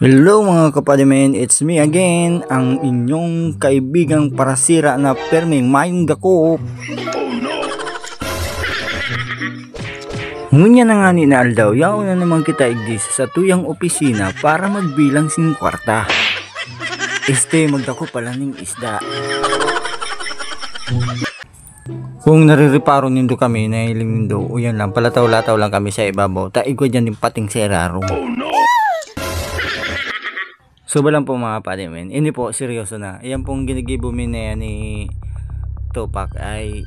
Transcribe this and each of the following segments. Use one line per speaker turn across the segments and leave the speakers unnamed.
Hello mga kapadimen, it's me again, ang inyong kaibigang parasira na perming mayong dako. Ngunya na nga ni Aldaw, yaw na naman kita igdis sa tuyang opisina para magbilang sing kwarta. Magdako pala ning isda. Kung narireparo nindo kami, nahiling nindo, o yan lang, palataw-lataw lang kami sa ibabaw, taigwa dyan yung pating seraro. So balang po mga padimen, hindi po seryoso na. Ayan pong ginigibumin na yan ni Tupac ay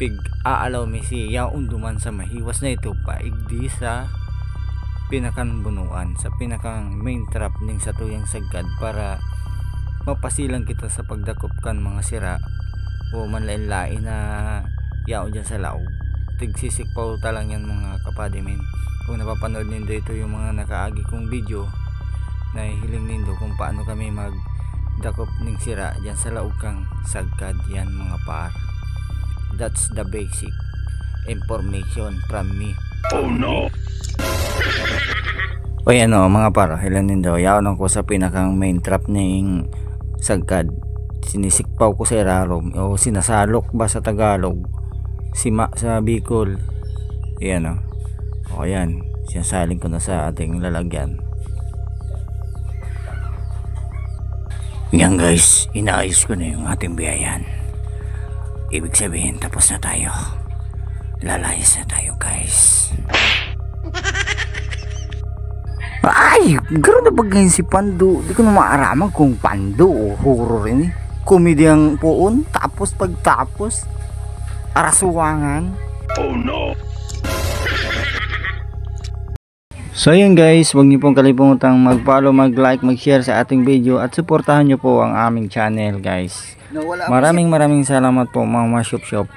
pig-aalaw mi siya unduman sa mahiwas na ito pa igdi sa pinakang bunuan, sa pinakang main trap ning sa tuyang sagad para mapasilang kita sa pagdakop kan mga sira o manlain-lain na yaon dyan sa laog. Tigsisikpaw talang yan mga kapadimen. Kung napapanood nindo ito yung mga nakaagi kong video, nahihiling nindo kung paano kami magdakop ng sira dyan sa laog kang sagkad yan mga par. That's the basic information from me. Oh no! O yan o mga par, hilan nindo, yaon ko sa pinakang main trap ng sagkad. Sinisikpaw ko sa irarong o sinasalok ba sa Tagalog, sima sa Bicol. Yan o yan, sinasaling ko na sa ating lalagyan. Yan guys, inaayos ko na yung ating biyayan. Ibig sabihin tapos na tayo. Lalayas na tayo guys. Ay, gano'n na ba ganyan si Pando? Di ko na maaraman kung Pando o horror ini. Komedyang poon, tapos pagtapos arasuwangan. Oh no! So yun guys, huwag niyo pong kalimutang mag-follow, mag-like, mag-share sa ating video at suportahan niyo po ang aming channel guys. Maraming salamat po mga shop.